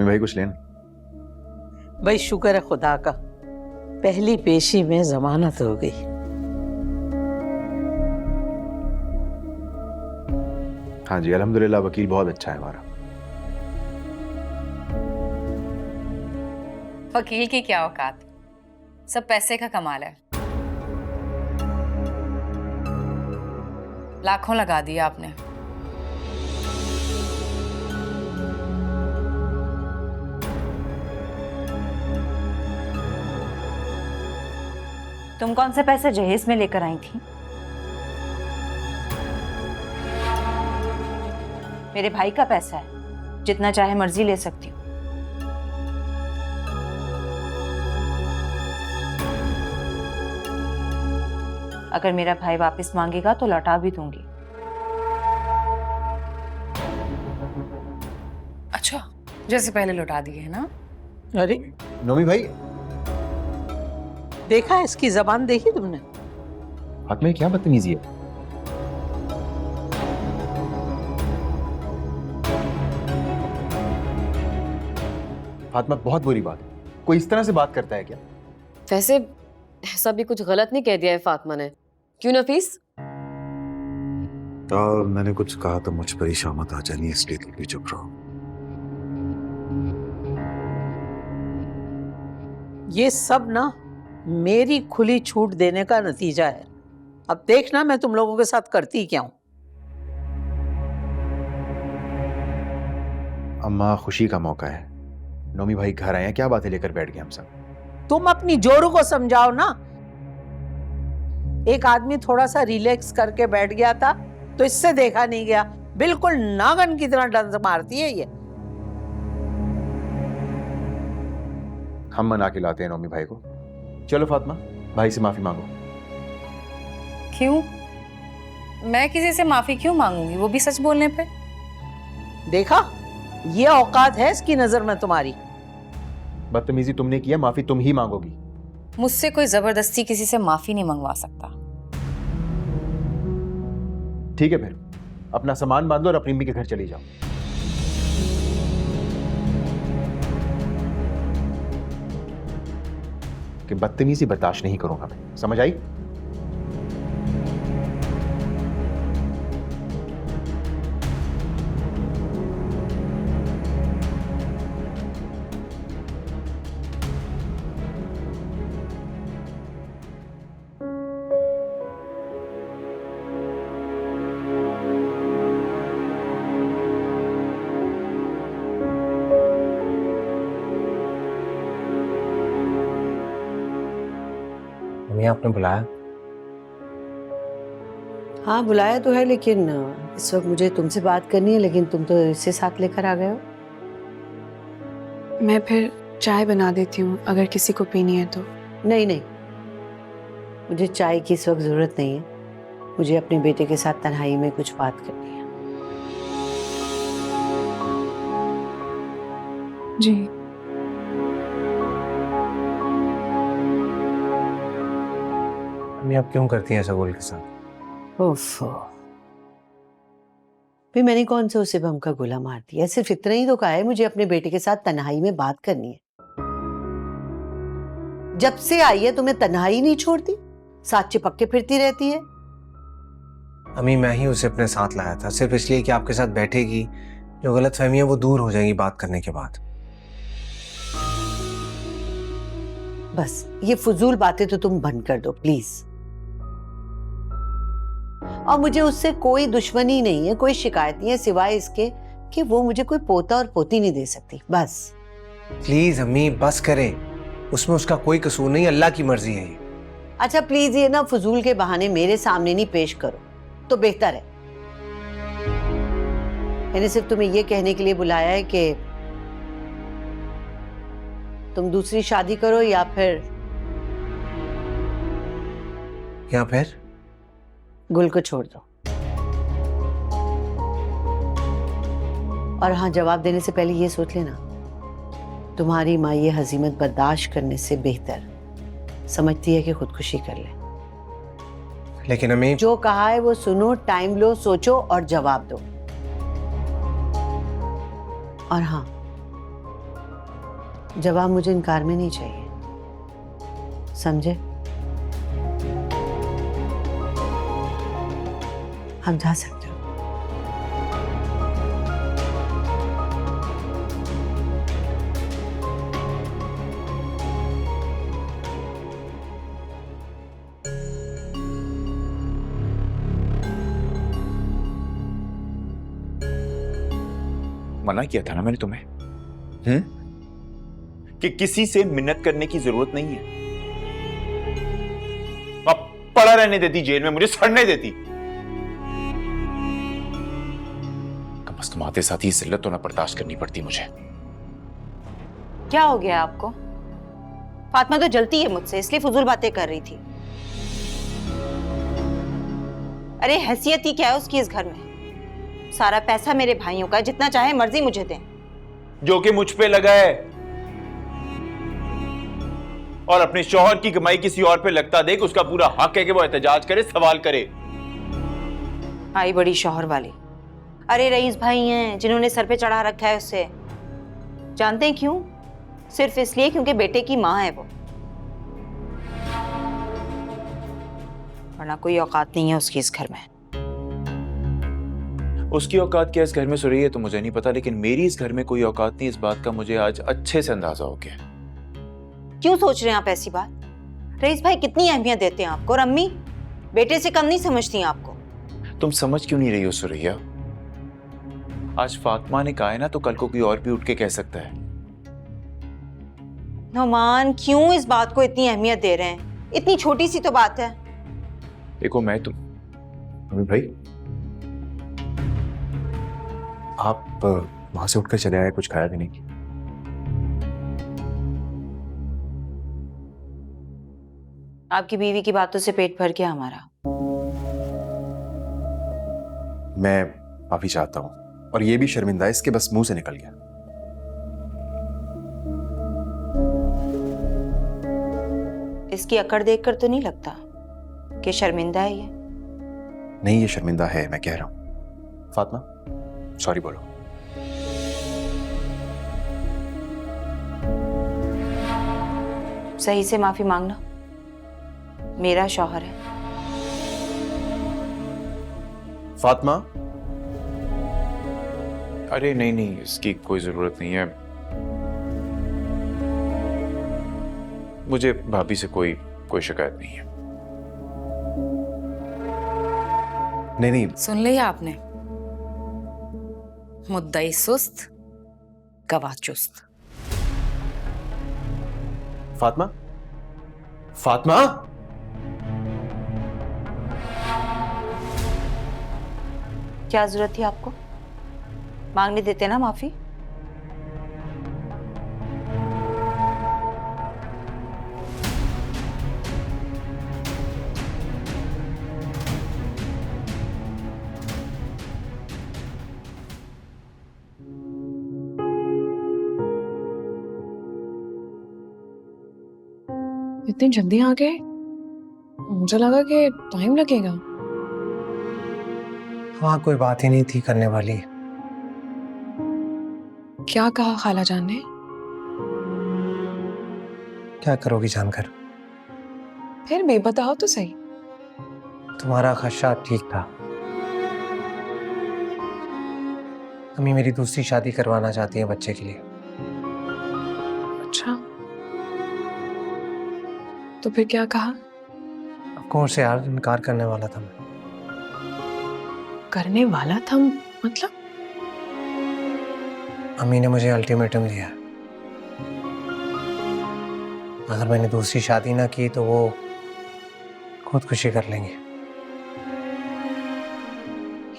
भाई कुछ लेना? भाई शुक्र है खुदा का, पहली पेशी में जमानत हो गई। हाँ जी अल्हम्दुलिल्लाह, वकील बहुत अच्छा है हमारा। वकील की क्या औकात, सब पैसे का कमाल है। लाखों लगा दिया आपने। तुम कौन से पैसे जहेज में लेकर आई थी? मेरे भाई का पैसा है, जितना चाहे मर्जी ले सकती हूँ। अगर मेरा भाई वापस मांगेगा तो लौटा भी दूंगी। अच्छा, जैसे पहले लौटा दिए है ना? अरे नोमी भाई, देखा इसकी जबान देखी तुमने? फातिमा क्या बदतमीजी है? फातिमा बहुत बुरी बात है, कोई इस तरह से बात करता है क्या? वैसे ऐसा भी कुछ गलत नहीं कह दिया है फातिमा ने, क्यों नफीस? मैंने कुछ कहा तो मुझ पर ही शामत आ जानी, इसलिए तुम भी चुप रहो। ये सब ना मेरी खुली छूट देने का नतीजा है। अब देखना मैं तुम लोगों के साथ करती क्या हूं। अम्मा खुशी का मौका है, नोमी भाई घर आए हैं, क्या बातें लेकर बैठ गए हम सब? तुम अपनी जोरू को समझाओ ना। एक आदमी थोड़ा सा रिलैक्स करके बैठ गया था तो इससे देखा नहीं गया, बिल्कुल नागन की तरह डंस मारती है ये। हम मना के लाते हैं नोमी भाई को। चलो फातिमा, भाई से माफी मांगो। क्यों? मैं किसी से माफी क्यों मांगूंगी, वो भी सच बोलने पे? देखा, ये औकात है इसकी नजर में तुम्हारी। बदतमीजी तुमने किया, माफी तुम ही मांगोगी। मुझसे कोई जबरदस्ती किसी से माफी नहीं मंगवा सकता। ठीक है, फिर अपना सामान बांध लो और अपनी अम्मी के घर चली जाओ। कि बदतमीजी बर्दाश्त नहीं करूंगा मैं, समझ आई? आपने बुलाया? हाँ बुलाया तो है, लेकिन इस वक्त मुझे तुमसे बात करनी है, लेकिन तुम तो इसे साथ लेकर आ गए हो। मैं फिर चाय बना देती हूँ अगर किसी को पीनी है तो। नहीं नहीं, मुझे चाय की इस वक्त जरूरत नहीं है, मुझे अपने बेटे के साथ तन्हाई में कुछ बात करनी है। जी आप क्यों करती हैं ऐसा गोल के साथ? ओफो, फिर मैंने कौन सा उसे बम का गोला मार दिया? सिर्फ इतना ही तो कहा है मुझे अपने बेटे के साथ तन्हाई में बात करनी है। जब से आई है तुम्हें तन्हाई नहीं छोड़ती, साथ चिपक के फिरती रहती है। अम्मी मैं ही उसे अपने साथ लाया था सिर्फ इसलिए कि आपके साथ बैठेगी, जो गलतफहमी है वो दूर हो जाएगी बात करने के बाद। बस ये फजूल बातें तो तुम बंद कर दो प्लीज। और मुझे उससे कोई दुश्मनी नहीं है, कोई शिकायत नहीं है, सिवाय इसके कि वो मुझे कोई पोता और पोती नहीं दे सकती। बस प्लीज अम्मी बस करें, उसमें उसका कोई कसूर नहीं, अल्लाह की मर्जी है ये। अच्छा प्लीज ये ना फजूल के बहाने मेरे सामने नहीं पेश करो तो बेहतर है। मैंने सिर्फ तुम्हें ये कहने के लिए बुलाया है कि तुम दूसरी शादी करो या फिर गुल को छोड़ दो। और हाँ, जवाब देने से पहले ये सोच लेना, तुम्हारी माँ ये हजीमत बर्दाश्त करने से बेहतर समझती है कि खुदकुशी कर ले। लेकिन अम्मी जो कहा है वो सुनो, टाइम लो, सोचो और जवाब दो। और हाँ, जवाब मुझे इनकार में नहीं चाहिए, समझे? हम जा सकते हो। मना किया था ना मैंने तुम्हें, कि किसी से मिन्नत करने की जरूरत नहीं है। अब पड़ा रहने देती जेल में, मुझे सड़ने देती। कम से कम आते साथ ही जिल्लत तो ना बर्दाश्त करनी पड़ती मुझे। क्या हो गया आपको? फातिमा तो जलती है मुझसे, इसलिए फजूल बातें कर रही थी। अरे हैसियत ही क्या है उसकी इस घर में? सारा पैसा मेरे भाइयों का, जितना चाहे मर्जी मुझे दें। जो कि मुझ पे लगा है, और अपने शौहर की कमाई किसी और पे लगता देख, उसका पूरा हक है कि वो एहतजाज करे, सवाल करे। आई बड़ी शौहर वाली। अरे रईस भाई हैं जिन्होंने सर पे चढ़ा रखा है उससे। जानते हैं क्यों? सिर्फ इसलिए क्योंकि बेटे की माँ है वो, वरना कोई औकात नहीं है उसकी इस घर में। उसकी औकात क्या इस घर में सुरैया तो मुझे नहीं पता, लेकिन मेरी इस घर में कोई औकात नहीं, इस बात का मुझे आज अच्छे से अंदाजा हो गया। क्यों सोच रहे हैं आप ऐसी बात? रईस भाई कितनी अहमियत देते हैं आपको, और अम्मी बेटे से कम नहीं समझती हैं आपको। तुम समझ क्यों नहीं रही हो सुरैया? आज फातिमा ने कहा है ना, तो कल को कोई और भी उठ के कह सकता है। नौमान क्यों इस बात को इतनी अहमियत दे रहे हैं? इतनी छोटी सी तो बात है। देखो मैं तुम अमित भाई, आप वहां से उठकर चले आए, कुछ खाया भी नहीं। आपकी बीवी की बातों से पेट भर गया हमारा। मैं माफी चाहता हूं, और ये भी शर्मिंदा है, इसके बस मुंह से निकल गया। इसकी अकड़ देखकर तो नहीं लगता कि शर्मिंदा है ये। नहीं, ये शर्मिंदा है, मैं कह रहा हूं। फातिमा, सॉरी बोलो। सही से माफी मांगना, मेरा शौहर है। फातिमा, अरे नहीं नहीं, इसकी कोई जरूरत नहीं है। मुझे भाभी से कोई शिकायत नहीं है। नहीं नहीं, सुन लिया आपने? मुद्दई सुस्त, गवाह चुस्त। फातिमा, फातिमा, क्या जरूरत थी आपको? मांगने देते ना माफी। इतनी जल्दी आ गए? मुझे लगा कि टाइम लगेगा। वहाँ कोई बात ही नहीं थी करने वाली। क्या कहा खाला जान ने? क्या करोगी जानकर? फिर भी बताओ तो सही। तुम्हारा खदशा ठीक था। अम्मी मेरी दूसरी शादी करवाना चाहती है बच्चे के लिए। अच्छा, तो फिर क्या कहा? ऑफ कोर्स यार, इनकार करने वाला था मैं। करने वाला था मतलब? अम्मी ने मुझे अल्टीमेटम दिया, अगर मैंने दूसरी शादी ना की तो वो खुदकुशी कर लेंगे।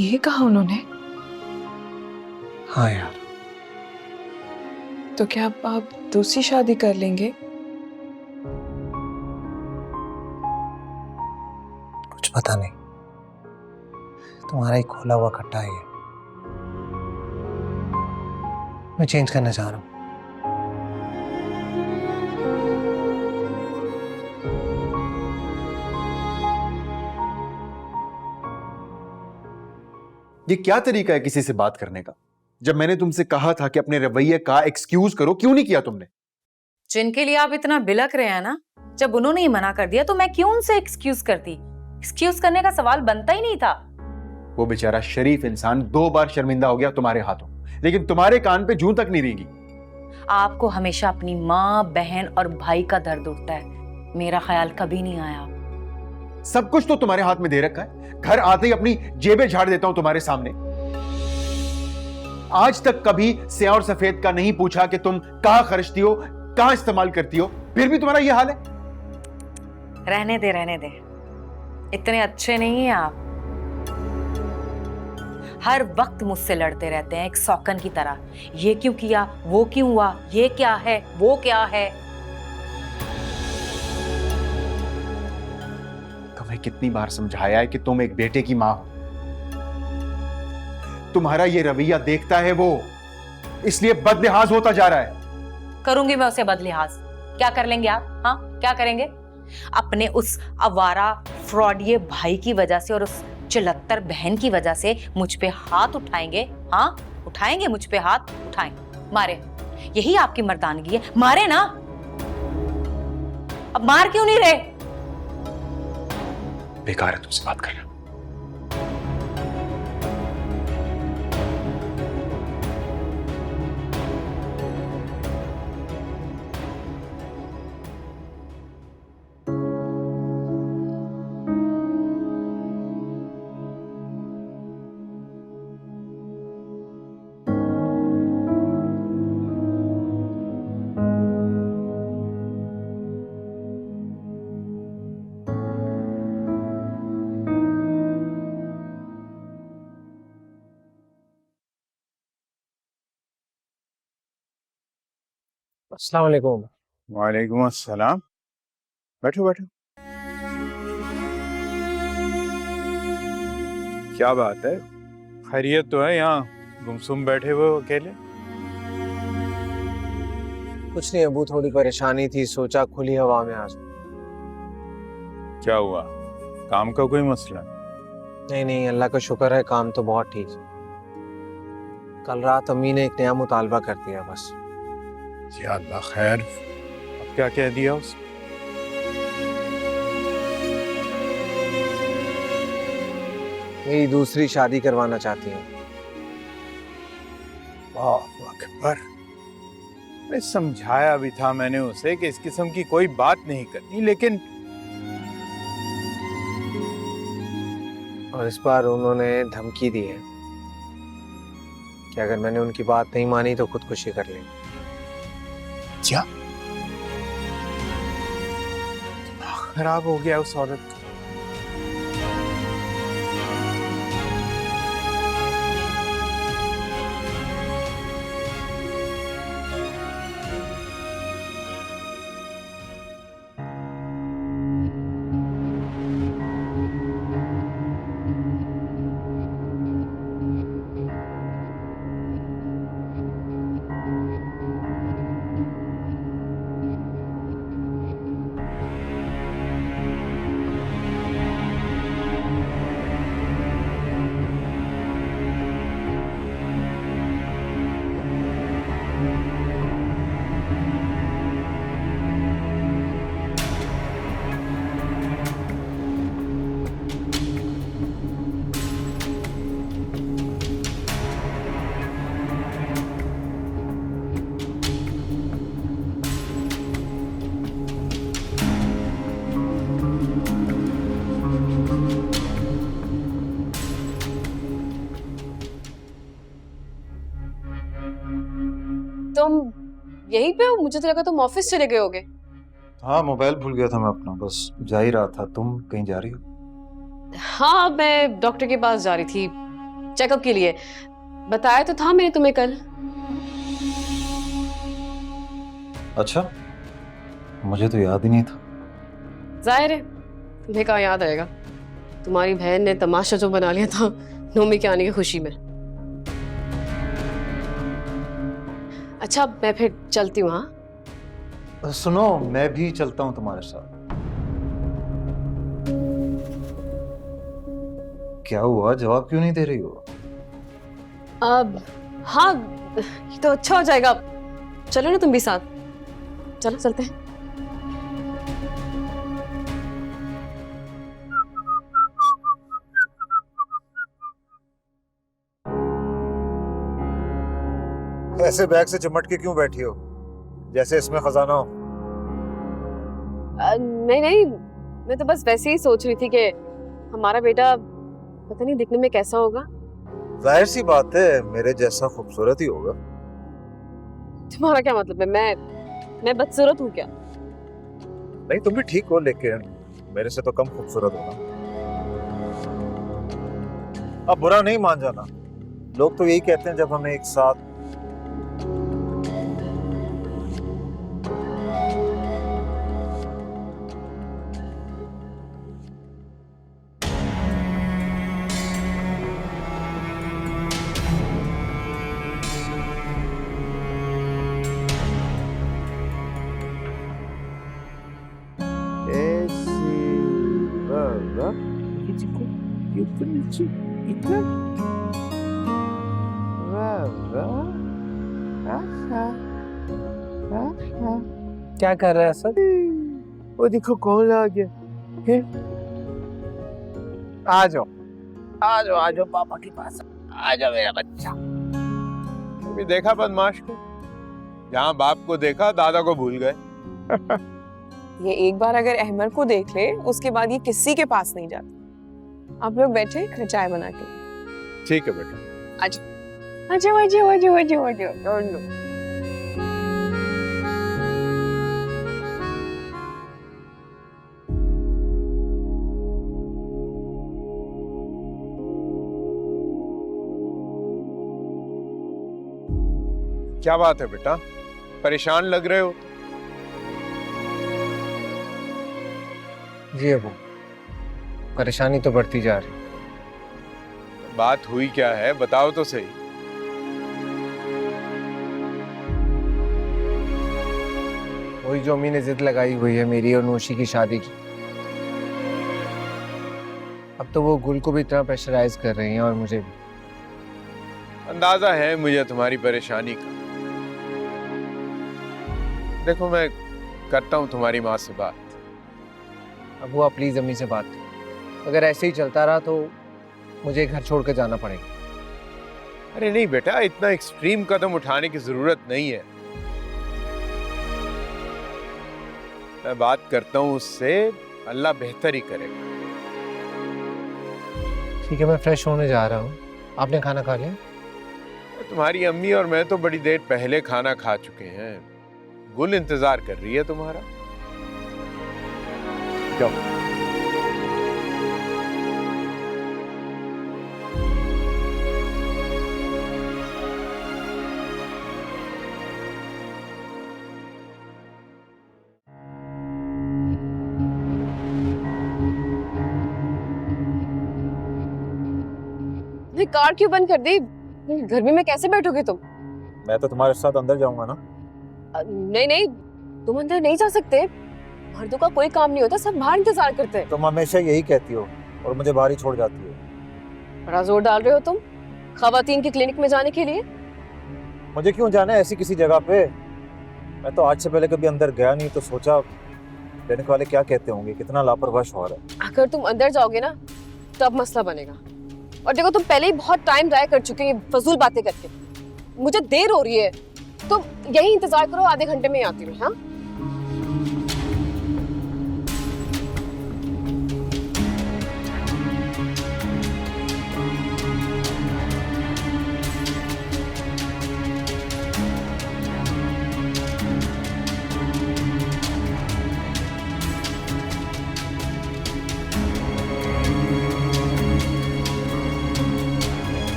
ये कहा उन्होंने? हाँ यार। तो क्या आप दूसरी शादी कर लेंगे? कुछ पता नहीं, तुम्हारा ही खोला हुआ खट्टा है ये। मैं चेंज करना चाह रहा हूँ। ये क्या तरीका है किसी से बात करने का? जब मैंने तुमसे कहा था कि अपने रवैये का एक्सक्यूज करो, क्यों नहीं किया तुमने? जिनके लिए आप इतना बिलक रहे हैं ना, जब उन्होंने ही मना कर दिया तो मैं क्यों उनसे एक्सक्यूज करती? एक्सक्यूज करने का सवाल बनता ही नहीं था। वो बेचारा शरीफ इंसान 2 बार शर्मिंदा हो गया तुम्हारे हाथों, लेकिन तुम्हारे कान पे जूं तक नहीं रेंगी। आपको हमेशा अपनी माँ, बहन और भाई का दर्द उठता है, मेरा ख्याल कभी नहीं आया। सब कुछ तो तुम्हारे हाथ में दे रखा है, घर आते ही अपनी जेबें झाड़ देता हूं तुम्हारे सामने। आज तक कभी स्याह और सफेद का नहीं पूछा कि तुम कहां खर्चती हो, कहां इस्तेमाल करती हो, फिर भी तुम्हारा यह हाल है। रहने दे, रहने दे, इतने अच्छे नहीं हैं आप। हर वक्त मुझसे लड़ते रहते हैं एक सौकन की तरह, ये क्यों किया, वो क्यों हुआ, ये क्या है, वो क्या है। तुम्हें कितनी बार समझाया है कि तुम एक बेटे की मां हो। तुम्हारा ये रवैया देखता है वो, इसलिए बदलिहाज होता जा रहा है। करूंगी मैं उसे बदलिहाज? क्या कर लेंगे आप? हाँ, क्या करेंगे? अपने उस आवारा फ्रॉडिये भाई की वजह से और उस चिलत्तर बहन की वजह से मुझ पे हाथ उठाएंगे? हाँ, उठाएंगे मुझ पे हाथ, उठाएं, मारे। यही आपकी मर्दानगी है, मारे ना। अब मार क्यों नहीं रहे? बेकार है तुमसे बात करना। अस्सलाम वालेकुम। वालेकुम अस्सलाम। बैठो बैठो। क्या बात है, खैरियत तो है? यहाँ गुमसुम बैठे हुए हो अकेले? कुछ नहीं अबू, थोड़ी परेशानी थी, सोचा खुली हवा में आ जाऊं। क्या हुआ, काम का कोई मसला? नहीं नहीं, अल्लाह का शुक्र है, काम तो बहुत ठीक है। कल रात अम्मी ने एक नया मुतालबा कर दिया बस। या अल्लाह खैर, अब क्या कह दिया उसने? मेरी दूसरी शादी करवाना चाहती हैं। अल्लाहु अकबर। मैं समझाया भी था मैंने उसे कि इस किस्म की कोई बात नहीं करनी, लेकिन और इस बार उन्होंने धमकी दी है कि अगर मैंने उनकी बात नहीं मानी तो खुदकुशी कर लेंगे। क्या खराब हो गया उस औरत का? तुम यहीं पे हो? मुझे तो लगा तुम ऑफिस चले गए होगे। हाँ, मोबाइल भूल गया था मैं अपना, बस जा ही रहा था। तुम कहीं जा रही हो? हाँ, मैं डॉक्टर के पास जा रही थी चेकअप के लिए। बताया तो था मैंने तुम्हें कल। अच्छा, मुझे तो याद ही नहीं था। जाहिर है तुम्हें कहाँ याद आएगा, तुम्हारी बहन ने तमाशा जो बना लिया था नोमी के आने की खुशी में। अच्छा, मैं फिर चलती हूँ। हाँ सुनो, मैं भी चलता हूँ तुम्हारे साथ। क्या हुआ, जवाब क्यों नहीं दे रही हो? अब हाँ, ये तो अच्छा हो जाएगा। चलो ना तुम भी साथ। चलो चलते हैं। ऐसे बैग से चिमट के क्यों बैठी हो, जैसे इसमें खजाना हो? नहीं नहीं, मैं तो बस वैसे ही सोच रही थी कि हमारा बेटा पता नहीं दिखने में कैसा होगा। जाहिर सी बात है मेरे जैसा खूबसूरत ही होगा। तुम्हारा क्या मतलब है? मैं बदसूरत हूँ क्या? नहीं, तुम भी ठीक हो, लेकिन मेरे से तो कम खूबसूरत हो ना। अब बुरा नहीं मान जाना, लोग तो यही कहते हैं जब हमें एक साथ क्या कर रहा है सर? वो देखो कौन आ गया। आ जाओ आ जाओ आ जाओ पापा के पास, आ जाओ मेरा बच्चा। अभी देखा बदमाश को, जहाँ बाप को देखा दादा को भूल गए। ये एक बार अगर अहमर को देख ले, उसके बाद ये किसी के पास नहीं जाता। आप लोग बैठे, मैं चाय बना के। ठीक है बेटा। आजो आजो आजो आजो आजो आजो लो। क्या बात है बेटा, परेशान लग रहे हो? जी अबू, परेशानी तो बढ़ती जा रही। बात हुई क्या है, बताओ तो सही। वही जो अम्मी ने जिद लगाई हुई है मेरी और नौशी की शादी की। अब तो वो गुल को भी इतना प्रेशराइज कर रही हैं और मुझे भी। अंदाजा है मुझे तुम्हारी परेशानी का। देखो, मैं करता हूँ तुम्हारी माँ से बात। अब वो प्लीज अम्मी से बात करो। अगर ऐसे ही चलता रहा तो मुझे घर छोड़ कर जाना पड़ेगा। अरे नहीं बेटा, इतना एक्सट्रीम कदम उठाने की जरूरत नहीं है। मैं बात करता हूँ उससे, अल्लाह बेहतर ही करेगा। ठीक है, मैं फ्रेश होने जा रहा हूँ। आपने खाना खा लिया? तुम्हारी अम्मी और मैं तो बड़ी देर पहले खाना खा चुके हैं। गुल इंतजार कर रही है तुम्हारा। जाओ। कार क्यों बंद कर दी? गर्मी में कैसे बैठोगे तुम? मैं तो तुम्हारे साथ अंदर जाऊंगा ना। नहीं नहीं, तुम अंदर नहीं जा सकते। मर्दों का कोई काम नहीं होता, सब बाहर इंतजार करते हैं। तुम हमेशा यही कहती हो और मुझे बाहर ही छोड़ जाती हो। बड़ा जोर डाल रहे हो तुम खवातीन के क्लिनिक में जाने के लिए। मुझे क्यों जाना है ऐसी किसी जगह पे? मैं तो आज से पहले कभी अंदर गया नहीं, तो सोचा क्लिनिक वाले क्या कहते होंगे, कितना लापरवाह शौहर है। अगर तुम अंदर जाओगे ना तब मसला बनेगा। और देखो, तुम पहले ही बहुत टाइम ड्राई कर चुके हैं फजूल बातें करके। मुझे देर हो रही है, तुम यही इंतजार करो, आधे घंटे में ही आती हूँ। हाँ,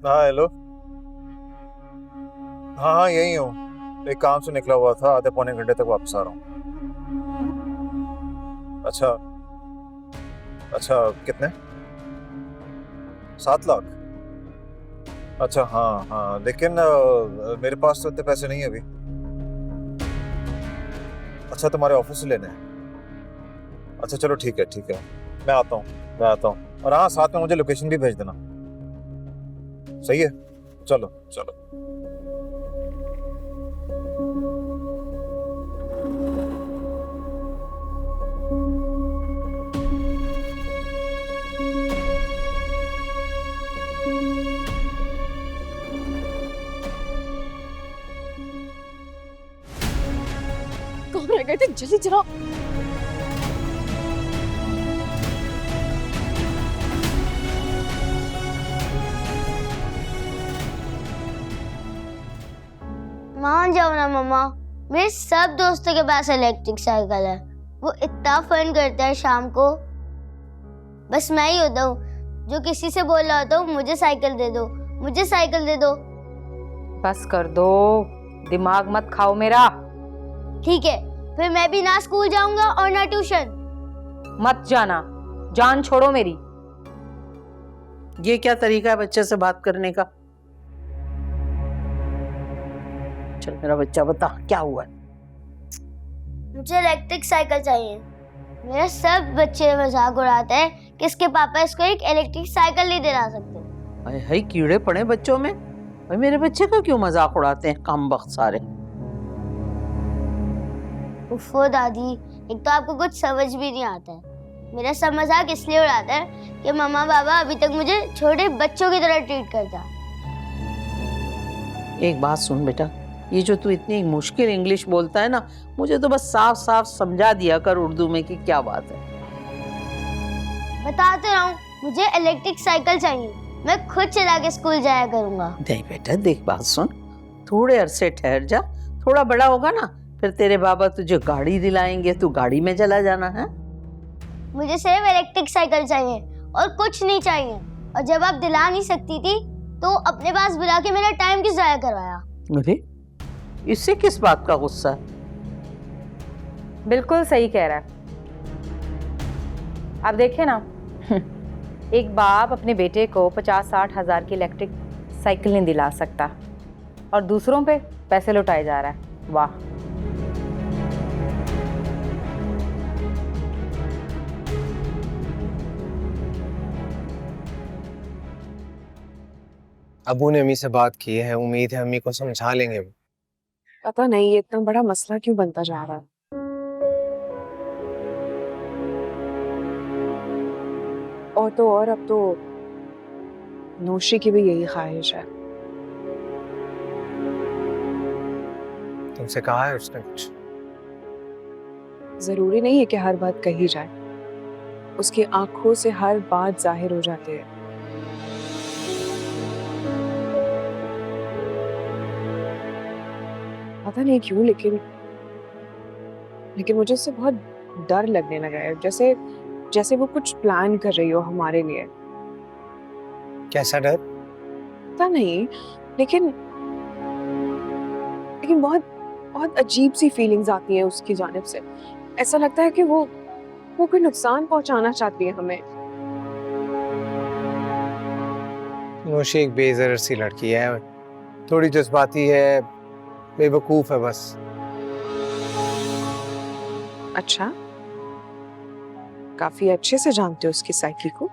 हाँ हेलो। हाँ हाँ यही हूँ, एक काम से निकला हुआ था, आधे पौने घंटे तक वापस आ रहा हूँ। अच्छा अच्छा, कितने? 7 लाख? अच्छा हाँ हाँ, लेकिन मेरे पास तो इतने पैसे नहीं है अभी। अच्छा तुम्हारे ऑफिस से लेने हैं? अच्छा चलो ठीक है मैं आता हूँ। और हाँ, साथ में मुझे लोकेशन भी भेज देना। सही है, चलो। कहाँ रह गए थे? जल्दी चलो। मान जाओ ना मम्मा, मेरे सब दोस्तों के पास इलेक्ट्रिक साइकिल है। वो इतना फन करता है शाम को। बस मैं ही होता हूँ जो किसी से बोल रहा होता हूँ मुझे साइकिल दे दो, मुझे साइकिल दे दो। बस कर दो, दिमाग मत खाओ मेरा। ठीक है, फिर मैं भी ना स्कूल जाऊंगा और ना ट्यूशन। मत जाना, जान छोड़ो मेरी। ये क्या तरीका है बच्चे से बात करने का? चल मेरा बच्चा बता क्या हुआ है? मुझे इलेक्ट्रिक साइकिल चाहिए। मेरे सब बच्चे मजाक उड़ाते हैं कि इसके पापा इसको एक इलेक्ट्रिक साइकिल नहीं दिला सकते। हाय हाय, कीड़े पड़े बच्चों में। भाई मेरे बच्चे का क्यों मजाक उड़ाते हैं कम वक्त सारे? उफ़ो दादी, एक तो आपको कुछ समझ भी नहीं आता है। मेरा सब मजाक इसलिए उड़ाता है कि मम्मा पापा अभी तक मुझे छोटे बच्चों की तरह ट्रीट करता। एक बात सुन बेटा, ये जो तू इतनी मुश्किल इंग्लिश बोलता है ना, मुझे तो बस साफ साफ समझा दिया कर उर्दू में कि क्या बात है। बताते रहूं, मुझे इलेक्ट्रिक साइकिल चाहिए। मैं खुद चला के स्कूल जाया करूंगा। नहीं बेटा देख, बात सुन, थोड़े अरसे ठहर जा, थोड़ा बड़ा होगा ना फिर तेरे बाबा तुझे गाड़ी दिलाएंगे, तू गाड़ी में चला जाना है। मुझे सिर्फ इलेक्ट्रिक साइकिल चाहिए और कुछ नहीं चाहिए। और जब आप दिला नहीं सकती थी तो अपने पास बुला के मेरा टाइम क्यों जाया करवाया? अरे इससे किस बात का गुस्सा है? बिल्कुल सही कह रहा है। अब देखिए ना, एक बाप अपने बेटे को 50-60 हजार की इलेक्ट्रिक साइकिल नहीं दिला सकता और दूसरों पे पैसे लुटाए जा रहा है। वाह। अबू ने अम्मी से बात की है, उम्मीद है अम्मी को समझा लेंगे। पता नहीं ये इतना बड़ा मसला क्यों बनता जा रहा है। और तो और अब तो नौशी की भी यही ख्वाहिश है। तुमसे कहा है उसने कुछ? जरूरी नहीं है कि हर बात कही जाए, उसकी आंखों से हर बात जाहिर हो जाती है। पता नहीं क्यों, लेकिन मुझे उससे बहुत डर लगने लगा है, जैसे वो कुछ प्लान कर रही हो हमारे लिए। कैसा डर? पता नहीं, लेकिन बहुत अजीब सी फीलिंग्स आती हैं उसकी जानिब से। ऐसा लगता है कि वो कोई नुकसान पहुंचाना चाहती है हमें। नौशी एक बेज़र सी लड़की है, थोड़ी जज्बाती है, बेवकूफ है बस। अच्छा, काफी अच्छे से जानते हो उसकी साइकी को।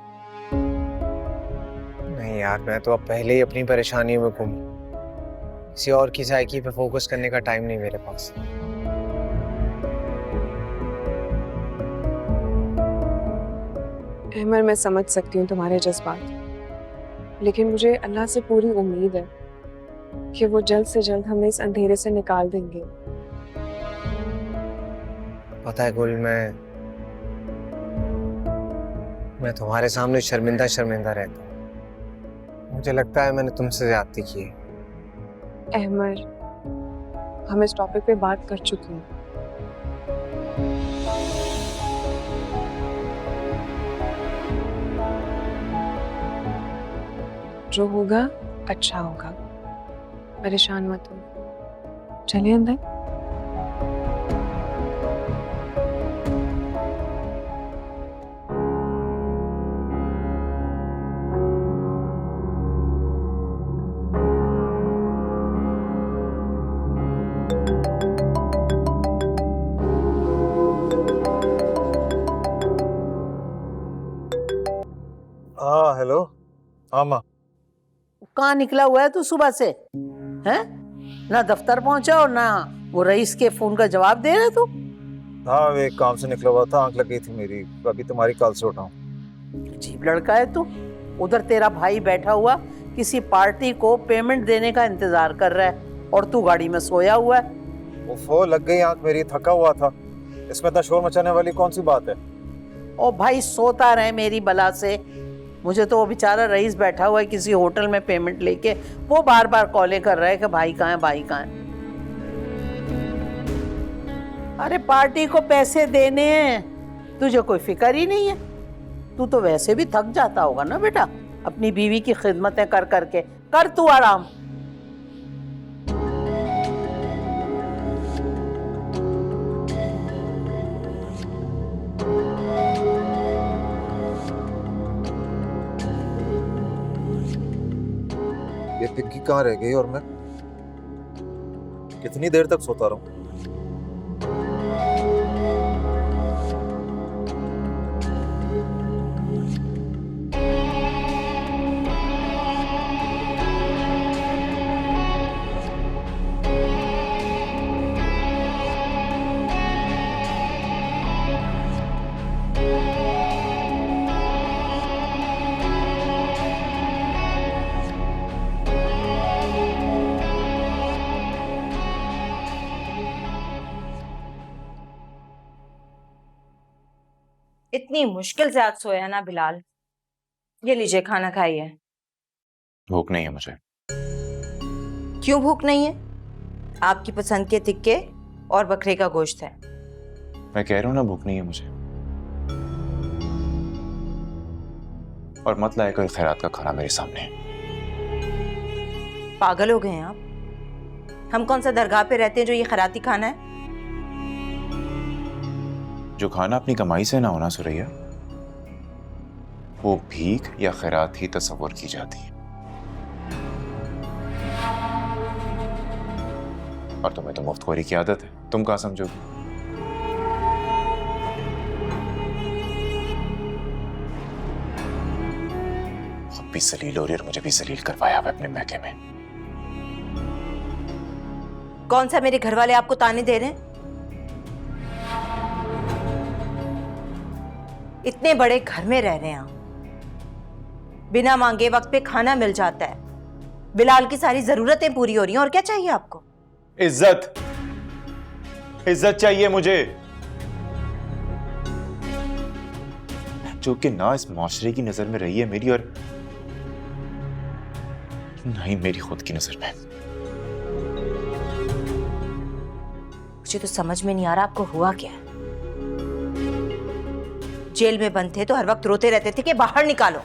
नहीं यार, मैं तो अब पहले ही अपनी परेशानियों में गुम। किसी और की साइकी पे फोकस करने का टाइम नहीं मेरे पास। अहमर, मैं समझ सकती हूँ तुम्हारे जज्बात, लेकिन मुझे अल्लाह से पूरी उम्मीद है कि वो जल्द से जल्द हमें इस अंधेरे से निकाल देंगे। पता है गुल, मैं तुम्हारे सामने शर्मिंदा रहता हूँ। मुझे लगता है मैंने तुमसे ज्यादती की है। अहमर, हम इस टॉपिक पे बात कर चुके हैं। जो होगा अच्छा होगा, परेशान मत हो। चलिए अंदर। हाँ हेलो। हाँ माँ। कहाँ निकला हुआ है तू सुबह से? हैं? ना दफ्तर पहुंचा और ना वो रईस के फोन का जवाब दे रहा तू? हाँ वे काम से निकला हुआ था, आंख लग गई थी मेरी, अभी तुम्हारी कॉल से उठा हूँ। अजीब लड़का है तू। उधर तेरा भाई बैठा हुआ किसी पार्टी को पेमेंट देने का इंतजार कर रहा है और तू गाड़ी में सोया हुआ है। वो लग गई आंख मेरी, थका हुआ था। इसमें इतना शोर मचाने वाली कौन सी बात है? ओ भाई सोता रहे मेरी बला से। मुझे तो वो बेचारा रईस बैठा हुआ है किसी होटल में पेमेंट लेके, वो बार बार कॉलें कर रहा है कि भाई कहाँ है, भाई कहाँ है। अरे पार्टी को पैसे देने हैं, तुझे कोई फिक्र ही नहीं है। तू तो वैसे भी थक जाता होगा ना बेटा अपनी बीवी की खिदमतें कर करके। कर तू आराम। ये पिग्गी कहाँ रह गई और मैं कितनी देर तक सोता रहूं? इतनी मुश्किल से आज सोया ना बिलाल। ये लीजिए खाना खाइए। भूख नहीं है मुझे। क्यों भूख नहीं है? आपकी पसंद के टिक्के और बकरे का गोश्त है। मैं कह रहा हूं ना भूख नहीं है मुझे। और मत लाया कोई खैरात का खाना मेरे सामने। पागल हो गए हैं आप? हम कौन सा दरगाह पे रहते हैं जो ये खैराती खाना है? जो खाना अपनी कमाई से ना होना सुरैया, वो भीख या खैरात ही तस्वर की जाती है। और तुम्हें तो मुफ्तखोरी की आदत है, तुम कहाँ समझोगे? खुद भी जलील हो रही और मुझे भी जलील करवाया हुआ अपने महके में। कौन सा मेरे घर वाले आपको ताने दे रहे हैं? इतने बड़े घर में रह रहे हैं आप, बिना मांगे वक्त पे खाना मिल जाता है, बिलाल की सारी जरूरतें पूरी हो रही हैं, और क्या चाहिए आपको? इज्जत, इज्जत चाहिए मुझे, जो कि ना इस माशरे की नजर में रही है मेरी, और ना ही मेरी खुद की नजर में। मुझे तो समझ में नहीं आ रहा आपको हुआ क्या है। जेल में बंद थे तो हर वक्त रोते रहते थे कि बाहर निकालो,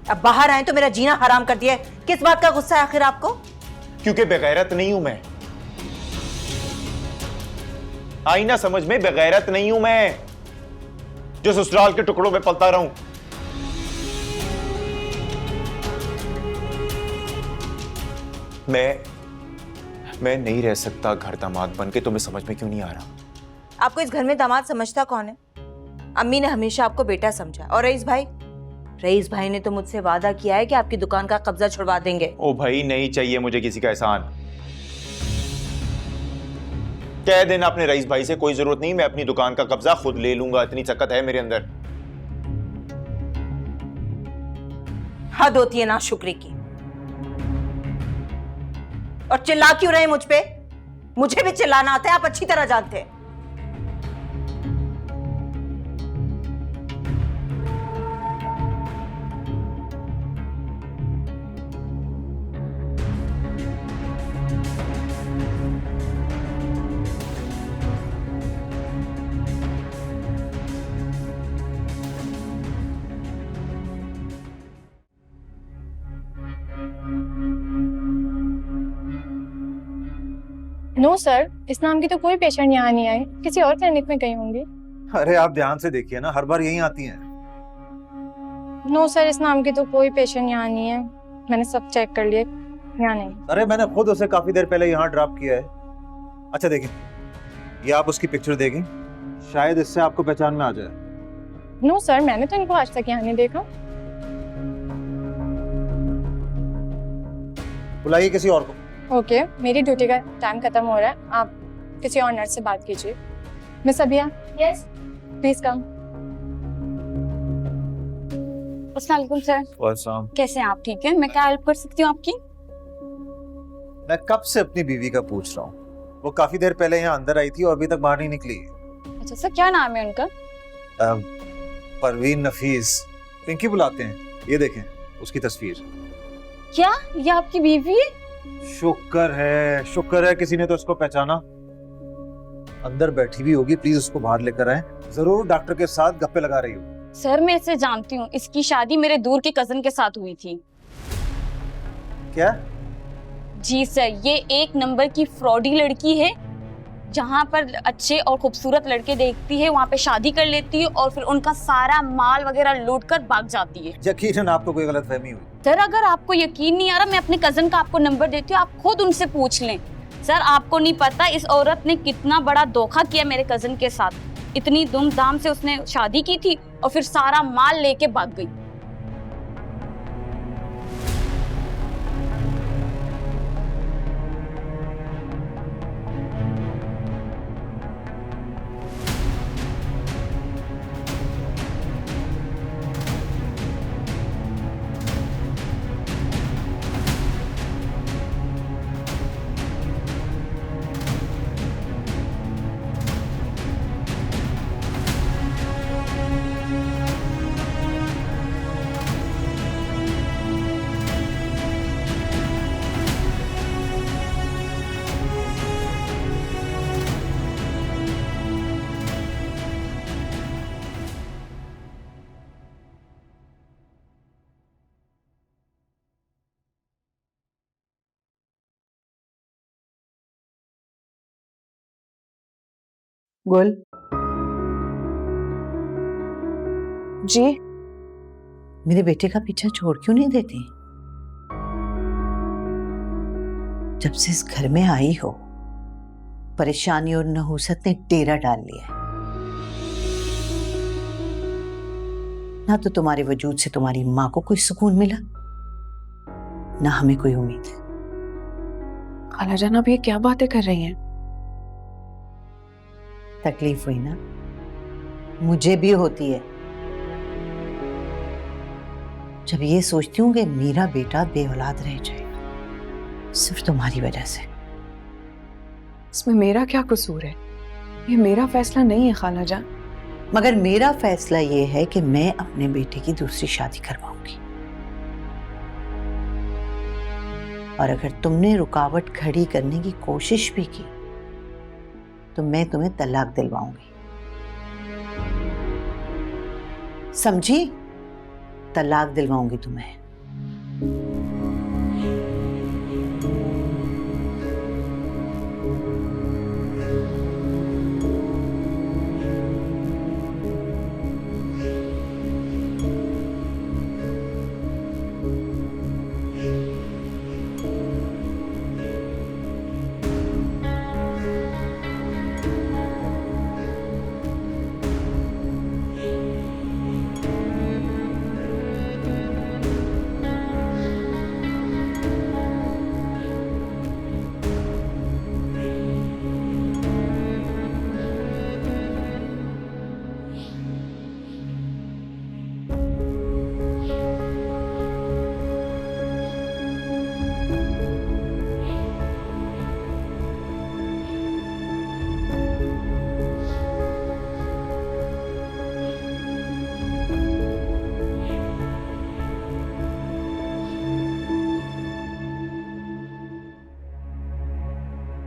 अब बाहर आए तो मेरा जीना हराम कर दिया। किस बात का गुस्सा है आखिर आपको? क्योंकि बेगैरत नहीं हूं मैं। आई ना समझ में, बेगैरत नहीं हूं मैं जो ससुराल के टुकड़ों में पलता रहूं। मैं नहीं रह सकता घर दामाद बन के। तुम्हें समझ में क्यों नहीं आ रहा? आपको इस घर में दामाद समझता कौन है? अम्मी ने हमेशा आपको बेटा समझा। और रईस भाई ने तो मुझसे वादा किया है कि आपकी दुकान का कब्जा छुड़वा देंगे। ओ भाई, नहीं चाहिए मुझे किसी का एहसान। कह देना अपने रईस भाई से, कोई जरूरत नहीं, मैं अपनी दुकान का कब्जा खुद ले लूंगा, इतनी ताकत है मेरे अंदर। हद होती है नाशुक्री की। और चिल्ला क्यों रहे मुझ पे? मुझे भी चिल्लाना आता है, आप अच्छी तरह जानते हैं। नो सर, इस नाम की तो कोई पेशेंट यहाँ नहीं आई, किसी और क्लिनिक में गई होंगी। अरे आप ध्यान से देखिए ना, हर बार यही आती हैं। नो सर, इस नाम की तो कोई पेशेंट यहाँ नहीं है, मैंने सब चेक कर लिए, यहाँ नहीं। अरे मैंने खुद उसे काफी देर पहले यहाँ ड्रॉप किया है। अच्छा देखिए, ये आप उसकी पिक्चर देखें, शायद इससे आपको पहचान में आ जाए। नो सर, मैंने तो इनको आज तक यहाँ नहीं देखा। बुलाइए किसी और को। ओके, मेरी ड्यूटी का टाइम खत्म हो रहा है, आप किसी और नर्स से बात कीजिए। Miss Abiya, yes, please come. अस्सलाम वालेकुम सर। वालेकुम। कैसे हैं आप? ठीक है, मैं क्या हेल्प कर सकती हूँ आपकी? मैं कब से अपनी बीवी का पूछ रहा हूँ, वो काफी देर पहले यहाँ अंदर आई थी और अभी तक बाहर नहीं निकली है। अच्छा सर, क्या नाम है उनका? परवीन नफीस, पिंकी बुलाते हैं। ये देखें उसकी तस्वीर। क्या ये आपकी बीवी है? शुक्र है किसी ने तो उसको पहचाना। अंदर बैठी भी होगी, प्लीज उसको बाहर लेकर आए। जरूर डॉक्टर के साथ गप्पे लगा रही हो। सर मैं इसे जानती हूँ, इसकी शादी मेरे दूर के कजन के साथ हुई थी। क्या? जी सर, ये एक नंबर की फ्रॉडी लड़की है। जहाँ पर अच्छे और खूबसूरत लड़के देखती है वहाँ पे शादी कर लेती है और फिर उनका सारा माल वगैरह लूट कर भाग जाती है। यकीनन आपको कोई गलतफहमी हुई। सर अगर आपको यकीन नहीं आ रहा, मैं अपने कजन का आपको नंबर देती हूँ, आप खुद उनसे पूछ लें। सर आपको नहीं पता इस औरत ने कितना बड़ा धोखा किया मेरे कजन के साथ। इतनी धूमधाम से उसने शादी की थी और फिर सारा माल लेके भाग गई। गुल, जी मेरे बेटे का पीछा छोड़ क्यों नहीं देती? जब से इस घर में आई हो, परेशानी और नहुसत ने डेरा डाल लिया है। ना तो तुम्हारे वजूद से तुम्हारी माँ को कोई सुकून मिला, ना हमें कोई उम्मीद है। खालाजान आप ये क्या बातें कर रही हैं? तकलीफ हुई ना? मुझे भी होती है जब ये सोचती हूँ कि मेरा बेटा बेऔलाद रह जाएगा सिर्फ तुम्हारी वजह से। इसमें मेरा क्या कसूर है? ये मेरा फैसला नहीं है खालाजान। मगर मेरा फैसला ये है कि मैं अपने बेटे की दूसरी शादी करवाऊंगी, और अगर तुमने रुकावट खड़ी करने की कोशिश भी की तो मैं तुम्हें तलाक दिलवाऊंगी, समझी? तलाक दिलवाऊंगी तुम्हें।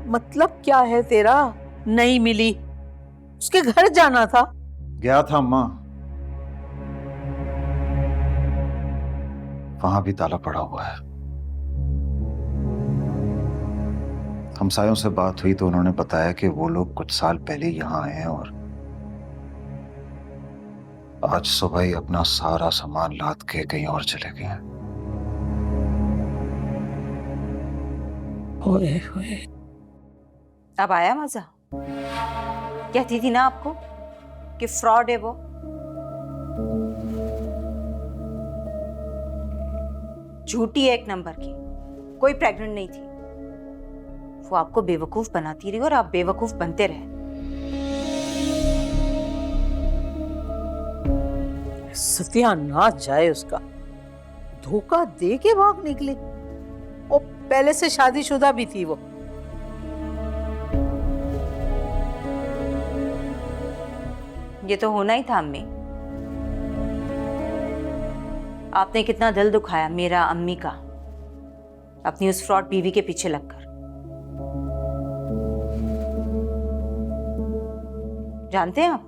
मतलब क्या है तेरा? नहीं मिली, उसके घर जाना था। गया था अम्मा, वहां भी ताला पड़ा हुआ है। हमसायों से बात हुई तो उन्होंने बताया कि वो लोग कुछ साल पहले यहाँ आए हैं और आज सुबह ही अपना सारा सामान लाद के कहीं और चले गए हैं। अब आया मजा? कहती थी ना आपको कि फ्रॉड है वो। झूठी है एक नंबर की। कोई प्रेग्नेंट नहीं थी। वो आपको बेवकूफ बनाती रही और आप बेवकूफ बनते रहे। सत्यानाश जाए उसका, धोखा दे के भाग निकली। और पहले से शादीशुदा भी थी वो। ये तो होना ही था अम्मी। आपने कितना दिल दुखाया मेरा, अम्मी का, अपनी उस फ्रॉड बीवी के पीछे लगकर। जानते हैं आप,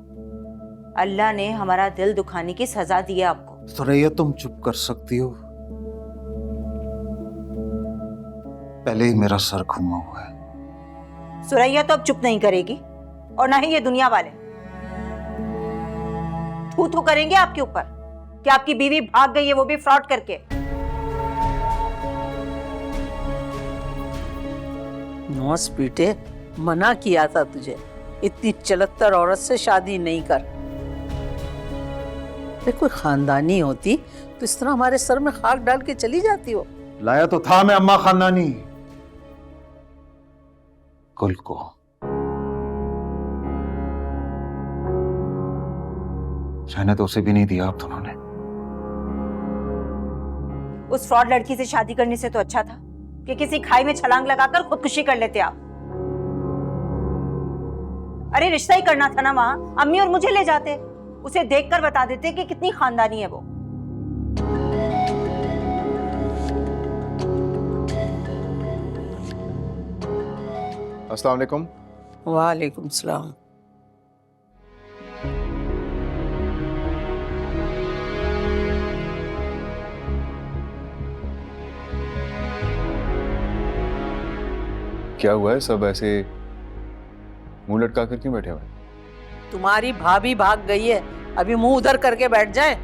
अल्लाह ने हमारा दिल दुखाने की सजा दी है आपको। सुरैया तुम चुप कर सकती हो? पहले ही मेरा सर घुमा हुआ है। सुरैया तो अब चुप नहीं करेगी, और ना ही ये दुनिया वाले। थू थू करेंगे आपके ऊपर कि आपकी बीवी भाग गई है, वो भी फ्रॉड करके। नौस बेटे, मना किया था तुझे, इतनी चलत्तर औरत से शादी नहीं कर। अरे कोई खानदानी होती तो इस तरह हमारे सर में खाक डाल के चली जाती हो। लाया तो था मैं अम्मा खानदानी, कुल को। रहने तो उसे भी नहीं दिया आप दोनों ने। उस फ्रॉड लड़की से शादी करने से तो अच्छा था कि किसी खाई में छलांग लगाकर खुदकुशी कर लेते आप। अरे रिश्ता ही करना था ना वहां, अम्मी और मुझे ले जाते, उसे देखकर बता देते कि कितनी खानदानी है वो। अस्सलाम वालेकुम। वालेकुम सलाम। क्या हुआ है? सब ऐसे मुंह लटका कर क्यों बैठे हुए? तुम्हारी भाभी भाग गई है, अभी मुंह उधर करके बैठ जाए।